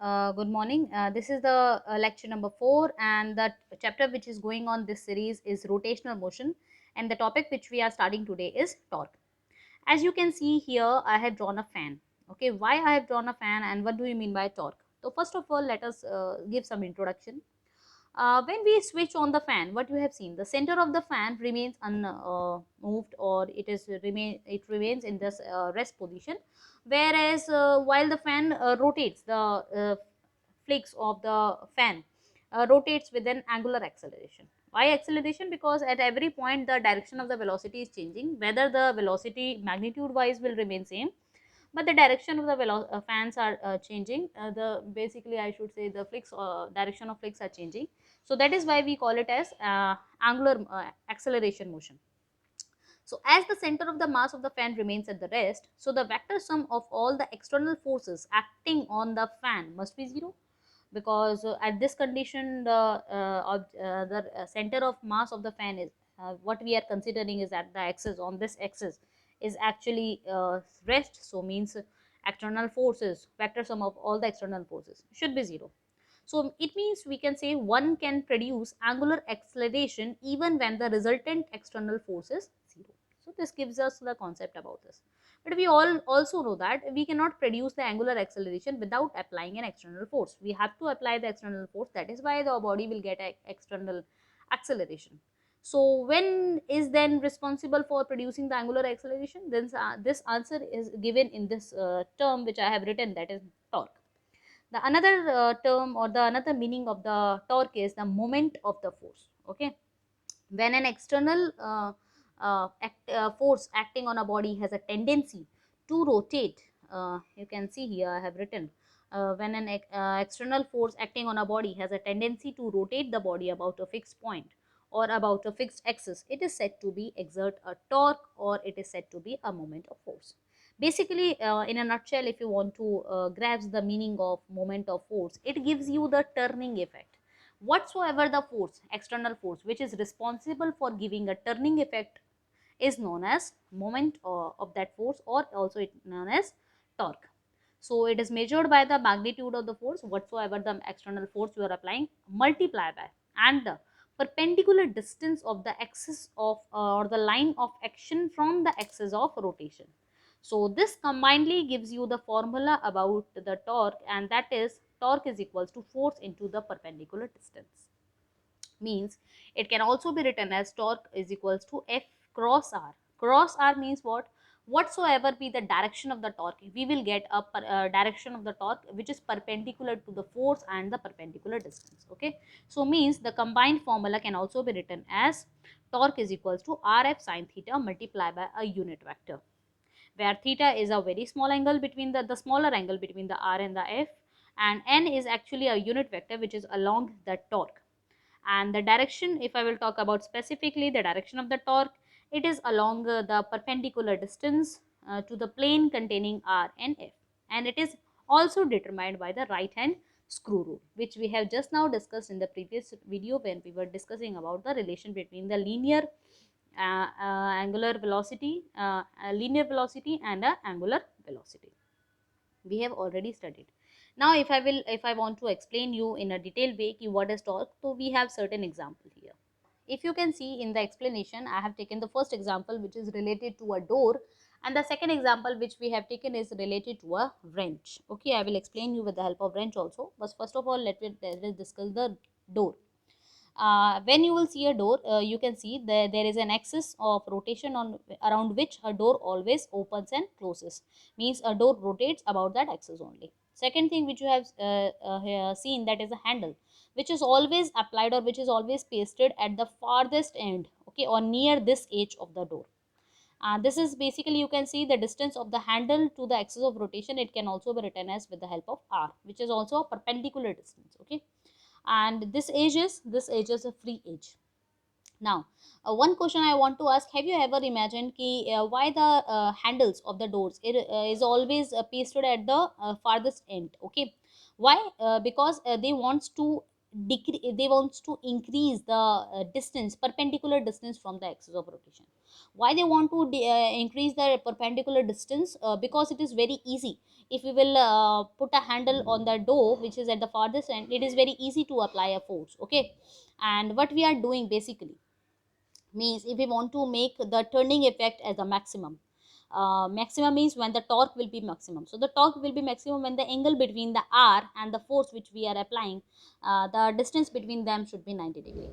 Good morning. This is the lecture number 4, and the chapter which is going on this series is rotational motion, and the topic which we are starting today is torque. As you can see here, I have drawn a fan. Okay, why I have drawn a fan and what do you mean by torque? So first of all, let us give some introduction. When we switch on the fan, what you have seen, the center of the fan remains unmoved, or it remains in this rest position, whereas while the fan rotates, the flakes of the fan rotates with an angular acceleration. Why acceleration? Because at every point the direction of the velocity is changing, whether the velocity magnitude wise will remain same, but the direction of the fans are changing. The basically I should say the flicks direction of flicks are changing. So that is why we call it as angular acceleration motion. So as the center of the mass of the fan remains at the rest, so the vector sum of all the external forces acting on the fan must be zero, because at this condition the center of mass of the fan is what we are considering is at the axis. On this axis is actually rest, so means external forces, vector sum of all the external forces should be zero. So it means we can say one can produce angular acceleration even when the resultant external force is zero. So this gives us the concept about this. But we all also know that we cannot produce the angular acceleration without applying an external force. We have to apply the external force. That is why the body will get external acceleration. So when is then responsible for producing the angular acceleration? Then this answer is given in this term which I have written, that is torque. The another term or the another meaning of the torque is the moment of the force. Okay, when an external force acting on a body has a tendency to rotate, you can see here I have written, when an external force acting on a body has a tendency to rotate the body about a fixed point or about a fixed axis, it is said to be exert a torque, or it is said to be a moment of force. Basically, in a nutshell, if you want to grasp the meaning of moment of force, it gives you the turning effect. Whatsoever the force, external force, which is responsible for giving a turning effect is known as moment of that force, or also it known as torque. So it is measured by the magnitude of the force, whatsoever the external force you are applying, multiply by and the perpendicular distance of the axis of or the line of action from the axis of rotation. So this combinedly gives you the formula about the torque, and that is torque is equals to force into the perpendicular distance. Means it can also be written as torque is equals to F cross R. Cross R means what? Whatsoever be the direction of the torque, we will get a direction of the torque which is perpendicular to the force and the perpendicular distance. Okay, so means the combined formula can also be written as torque is equals to Rf sine theta multiplied by a unit vector, where theta is a very small angle between the smaller angle between the R and the F, and n is actually a unit vector which is along the torque. And the direction, if I will talk about specifically the direction of the torque, it is along the perpendicular distance to the plane containing R and F, and it is also determined by the right hand screw rule, which we have just now discussed in the previous video when we were discussing about the relation between the angular velocity, linear velocity and angular velocity. We have already studied. Now if I want to explain you in a detailed way what is torque, so we have certain example here. If you can see in the explanation, I have taken the first example which is related to a door, and the second example which we have taken is related to a wrench. Okay, I will explain you with the help of wrench also, but first of all let us discuss the door. When you will see a door, you can see there is an axis of rotation on around which a door always opens and closes. Means a door rotates about that axis only. Second thing which you have seen, that is a handle which is always applied or which is always pasted at the farthest end, okay, or near this edge of the door. This is basically, you can see the distance of the handle to the axis of rotation. It can also be written as with the help of R, which is also a perpendicular distance. Okay, and this edge is a free edge. Now one question I want to ask, have you ever imagined why the handles of the doors is always pasted at the farthest end? Okay, why? Because they wants to increase the distance, perpendicular distance from the axis of rotation. Why they want to increase the perpendicular distance? Because it is very easy. If we will put a handle on the door which is at the farthest end, it is very easy to apply a force. Okay, and what we are doing basically means, if we want to make the turning effect as a maximum, maximum means when the torque will be maximum. So the torque will be maximum when the angle between the r and the force which we are applying, the distance between them should be 90 degree.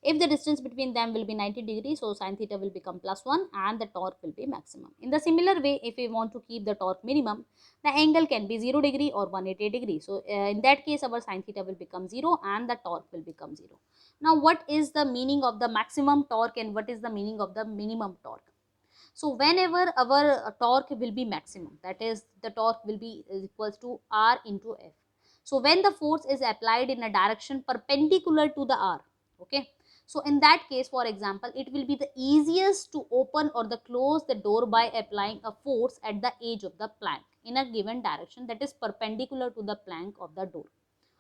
If the distance between them will be 90 degrees, so sin theta will become plus 1 and the torque will be maximum. In the similar way, if we want to keep the torque minimum, the angle can be 0 degree or 180 degree. So in that case, our sin theta will become 0 and the torque will become 0. Now, what is the meaning of the maximum torque and what is the meaning of the minimum torque? So whenever our torque will be maximum, that is the torque will be is equals to R into F. So when the force is applied in a direction perpendicular to the R, okay. So in that case, for example, it will be the easiest to open or the close the door by applying a force at the edge of the plank in a given direction that is perpendicular to the plank of the door.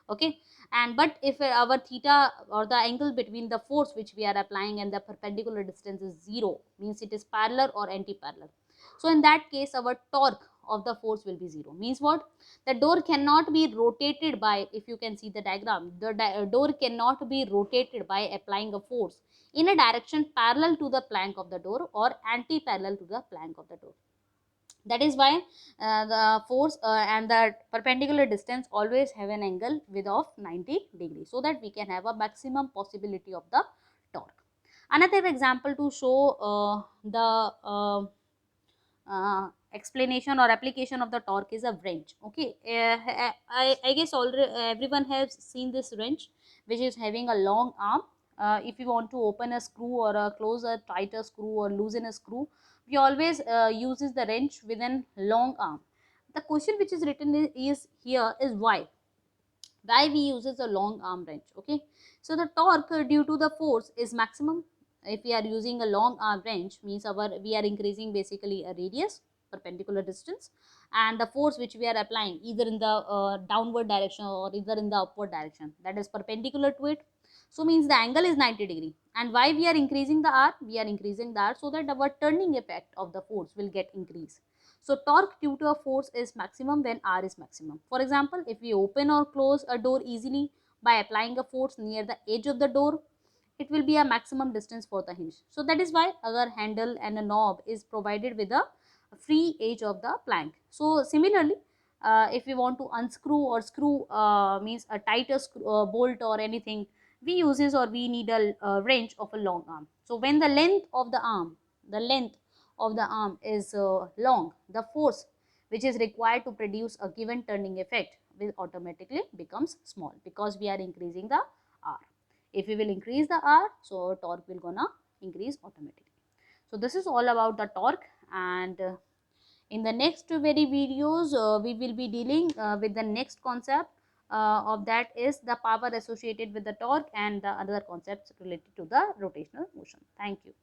Okay, and but if our theta or the angle between the force which we are applying and the perpendicular distance is 0, means it is parallel or anti-parallel, so in that case our torque of the force will be 0. Means what? The door cannot be rotated by, if you can see the diagram, the door cannot be rotated by applying a force in a direction parallel to the plank of the door or anti-parallel to the plank of the door. That is why the force and the perpendicular distance always have an angle width of 90 degrees, so that we can have a maximum possibility of the torque. Another example to show the explanation or application of the torque is a wrench. Okay, I guess already everyone has seen this wrench which is having a long arm. If you want to open a screw or close a tighter screw or loosen a screw, we always uses the wrench with a long arm. The question which is written is here is why we uses a long arm wrench. Okay, so the torque due to the force is maximum. If we are using a long arm wrench, means we are increasing basically a radius, perpendicular distance, and the force which we are applying either in the downward direction or either in the upward direction, that is perpendicular to it. So means the angle is 90 degree. And why we are increasing the r? We are increasing the r so that our turning effect of the force will get increased. So torque due to a force is maximum when R is maximum. For example, if we open or close a door easily by applying a force near the edge of the door, it will be a maximum distance for the hinge. So that is why our handle and a knob is provided with a free edge of the plank. So similarly, if we want to unscrew or screw, means a tighter bolt or anything, we uses or we need a wrench of a long arm. So when the length of the arm is long, the force which is required to produce a given turning effect will automatically becomes small, because we are increasing the r. If we will increase the r, so torque will gonna increase automatically. So this is all about the torque, and in the next very videos we will be dealing with the next concept of that is the power associated with the torque and the other concepts related to the rotational motion. Thank you.